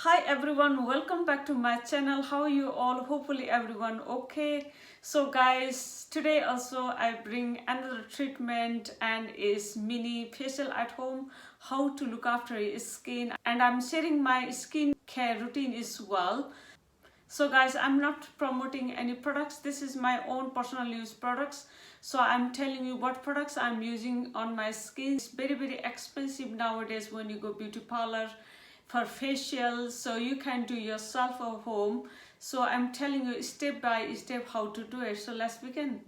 Hi everyone, welcome back to my channel. How are you all? Hopefully everyone okay. So guys, today also I bring another treatment and is mini facial at home, how to look after your skin, and I'm sharing my skin care routine as well. So guys, I'm not promoting any products. This is my own personal use products. So I'm telling you what products I'm using on my skin. It's very expensive nowadays when you go beauty parlor for facials, so you can do yourself at home. So I'm telling you step by step how to do it. So let's begin.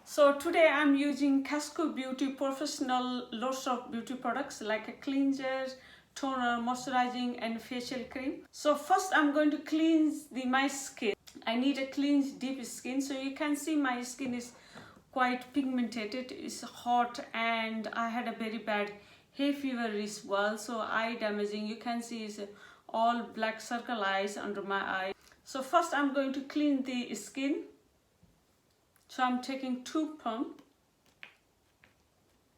So today I'm using KAESKO Beauty Professional lots of beauty products like a cleanser, toner, moisturizing and facial cream. So first I'm going to cleanse my skin. I need a clean deep skin. So you can see my skin is quite pigmented, it's hot, and I had a very bad hay fever as well. So eye damaging, you can see is all black circle eyes under my eye. So first I'm going to clean the skin. So I'm taking 2 pumps.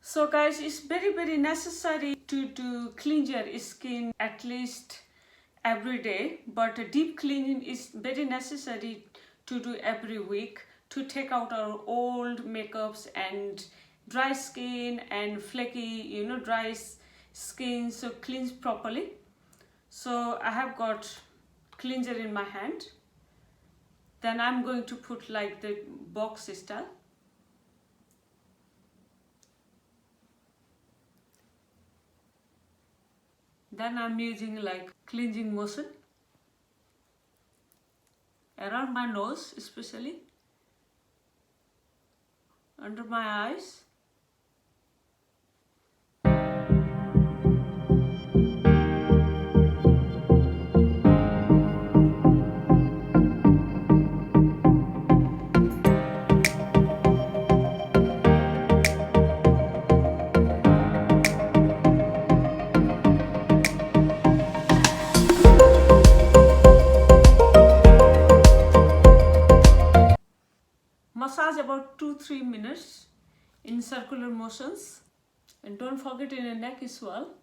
So guys, it's very necessary to do clean your skin at least every day, but a deep cleaning is very necessary to do every week to take out our old makeups and dry skin and flaky, dry skin. So cleanse properly. So I have got cleanser in my hand. Then I'm going to put like the box style. Then I'm using like cleansing motion around my nose, especially under my eyes. Massage about 2-3 minutes in circular motions, and don't forget in the neck as well.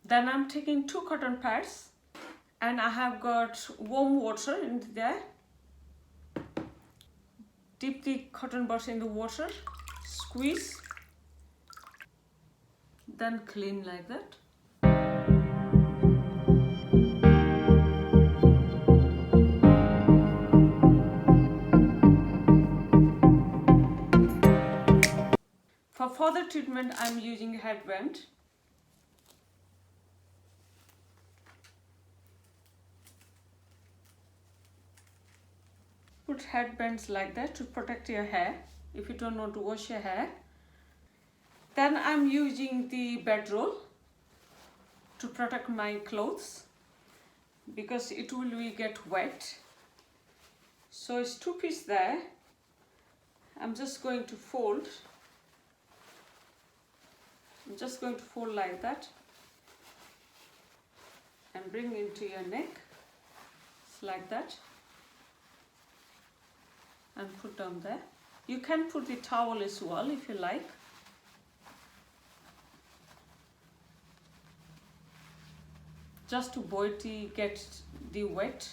Then I'm taking 2 cotton pads and I have got warm water in there. Dip the cotton buds in the water, squeeze, then clean like that. For further treatment, I'm using a headband. Put headbands like that to protect your hair if you don't want to wash your hair. Then I'm using the bedroll to protect my clothes because it will get wet. So it's 2 pieces there. I'm just going to fold. I'm just going to fold like that and bring into your neck. It's like that. And put down there. You can put the towel as well if you like. Just to get the wet.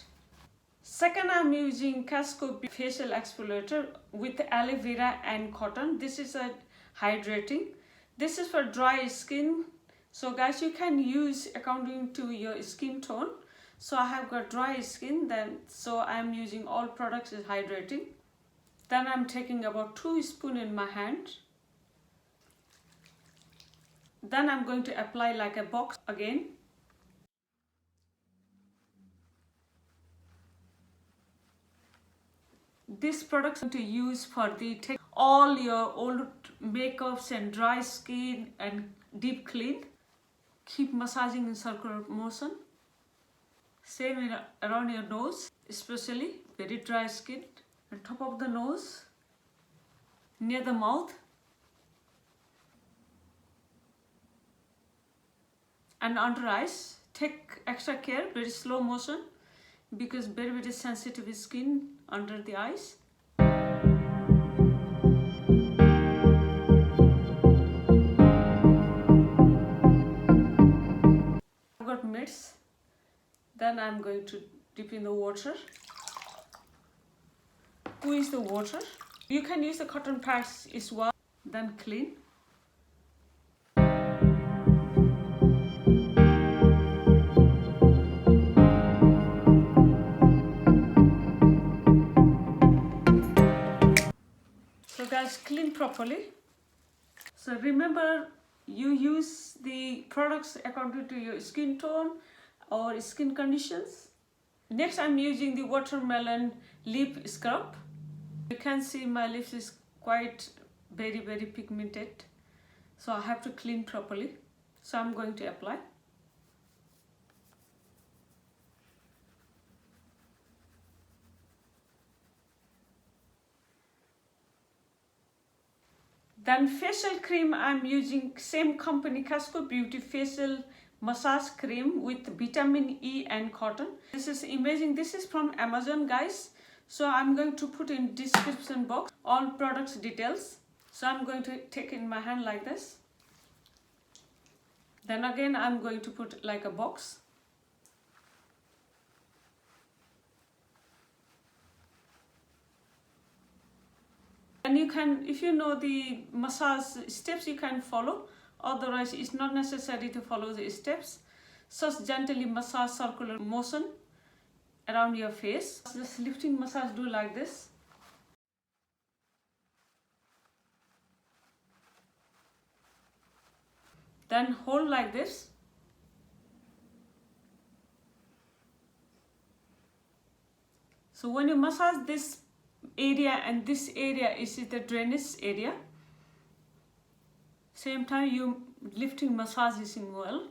Second, I'm using KAESKO Facial Exfoliator with aloe vera and cotton. This is a hydrating. This is for dry skin. So guys, you can use according to your skin tone. So I have got dry skin, so I'm using all products is hydrating. Then I'm taking about 2 spoons in my hand. Then I'm going to apply like a box again. This product to use for all your old makeups and dry skin and deep clean. Keep massaging in circular motion. Same around your nose, especially very dry skin. On top of the nose, near the mouth, and under eyes. Take extra care, very slow motion, because very sensitive skin under the eyes. Then I'm going to dip in the water. Squeeze the water. You can use the cotton pads as well. Then clean. So guys, clean properly. So remember, you use the products according to your skin tone or skin conditions. Next, I'm using the watermelon lip scrub. You can see my lips is quite very pigmented. So I have to clean properly. So I'm going to apply. Then facial cream, I'm using same company KAESKO Beauty Facial Massage Cream with vitamin E and cotton. This is amazing. This is from Amazon, guys. So I'm going to put in description box all products details. So I'm going to take in my hand like this. Then again I'm going to put like a box. And you can, if you know the massage steps, you can follow. Otherwise, it's not necessary to follow the steps. Just gently massage circular motion around your face. Just lifting massage, do like this. Then hold like this. So when you massage this area, and this area is the drainage area, same time you lifting massaging well.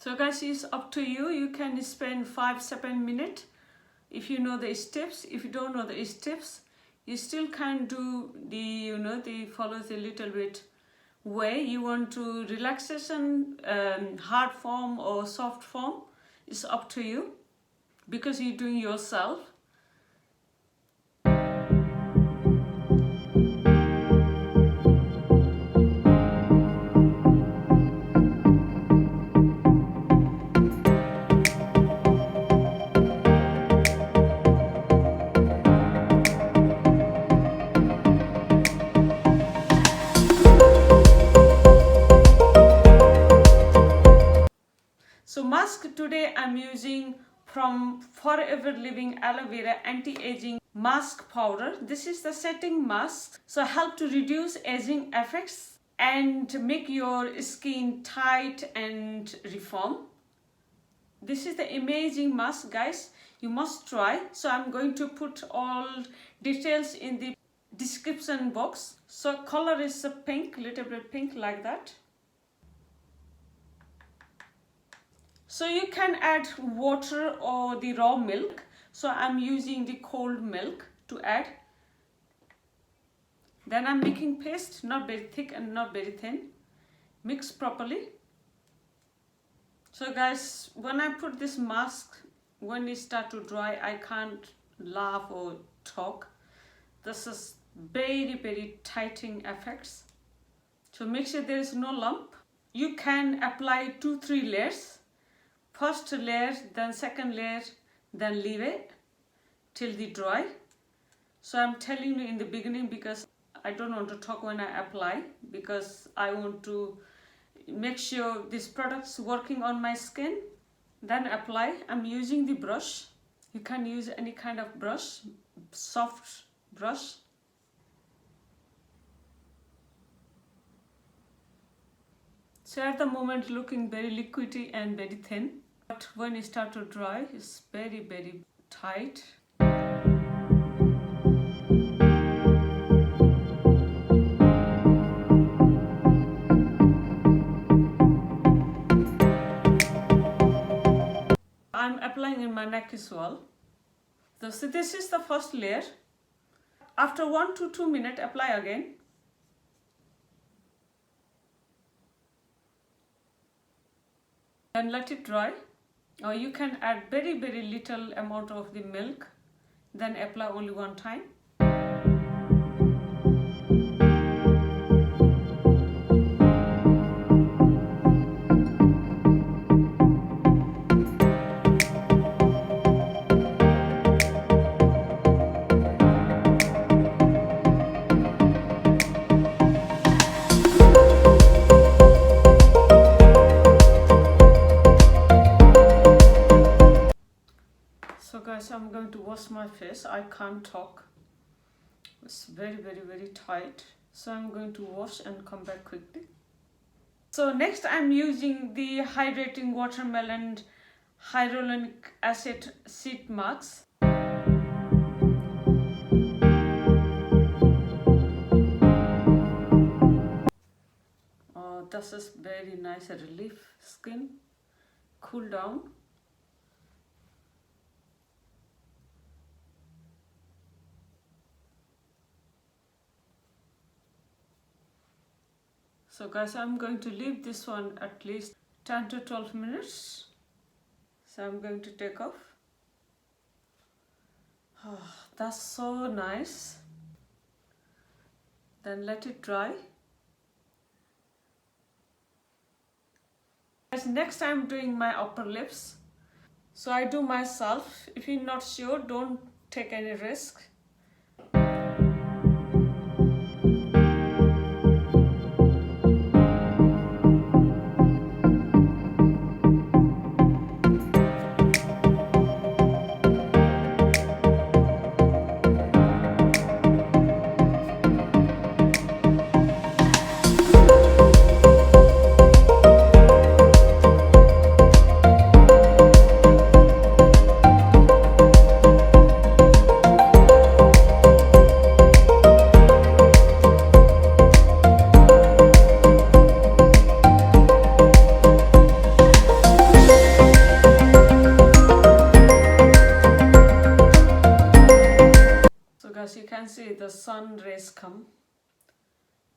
So guys, it's up to you. You can spend 5-7 minutes if you know the steps. If you don't know the steps, you still can do the, the follow the little bit way. You want to relaxation, hard form or soft form, it's up to you because you're doing yourself. So mask today I'm using from Forever Living Aloe Vera Anti-Aging Mask Powder. This is the setting mask. So help to reduce aging effects and make your skin tight and reform. This is the amazing mask, guys. You must try. So I'm going to put all details in the description box. So color is a pink, little bit pink like that. So you can add water or the raw milk. So I'm using the cold milk to add. Then I'm making paste, not very thick and not very thin. Mix properly. So guys, when I put this mask, when it start to dry, I can't laugh or talk. This is very tightening effects. So make sure there is no lump. You can apply 2-3 layers. First layer, then second layer, then leave it till the dry. So I'm telling you in the beginning because I don't want to talk when I apply, because I want to make sure this product's working on my skin. Then apply. I'm using the brush. You can use any kind of brush, soft brush. So at the moment looking very liquidy and very thin. But when it starts to dry, it's very tight. I'm applying in my neck as well. So this is the first layer. After 1 to 2 minutes, apply again. And let it dry. Or you can add very little amount of the milk, then apply only one time. So guys, I'm going to wash my face. I can't talk. It's very tight. So I'm going to wash and come back quickly. So next I'm using the Hydrating Watermelon Hyaluronic Acid Sheet Mask. Oh, this is very nice relief skin. Cool down. So guys, I'm going to leave this one at least 10 to 12 minutes. So I'm going to take off. Oh, that's so nice. Then let it dry. Guys, next I'm doing my upper lips. So I do myself. If you're not sure, don't take any risk. As you can see, the sun rays come.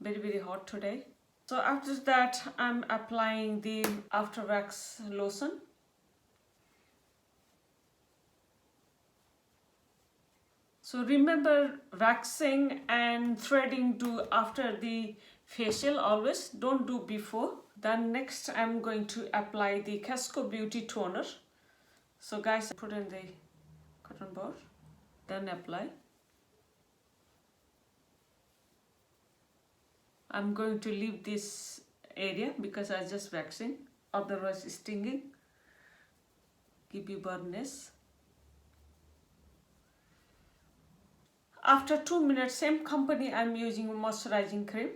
Very hot today. So after that, I'm applying the after wax lotion. So remember, waxing and threading do after the facial always. Don't do before. Then next I'm going to apply the KAESKO Beauty Toner. So guys, put in the cotton bud, then apply. I'm going to leave this area because I just waxing, otherwise stinging, give you burness. After 2 minutes, same company, I'm using moisturizing cream.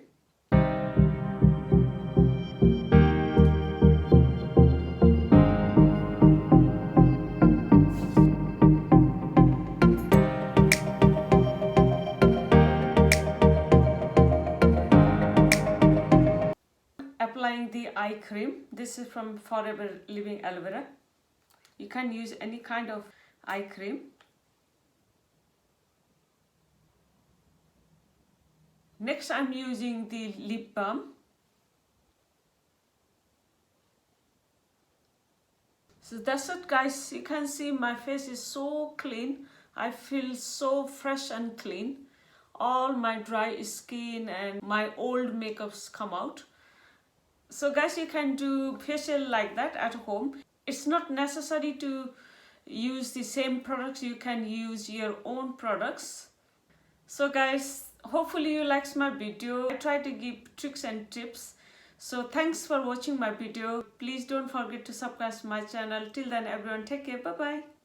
Applying the eye cream. This is from Forever Living Aloe Vera. You can use any kind of eye cream. Next I'm using the lip balm. So that's it guys, you can see my face is so clean. I feel so fresh and clean. All my dry skin and my old makeups come out. So guys, you can do facial like that at home. It's not necessary to use the same products. You can use your own products. So guys, hopefully you liked my video. I try to give tricks and tips. So thanks for watching my video. Please don't forget to subscribe to my channel. Till then everyone, take care. Bye bye.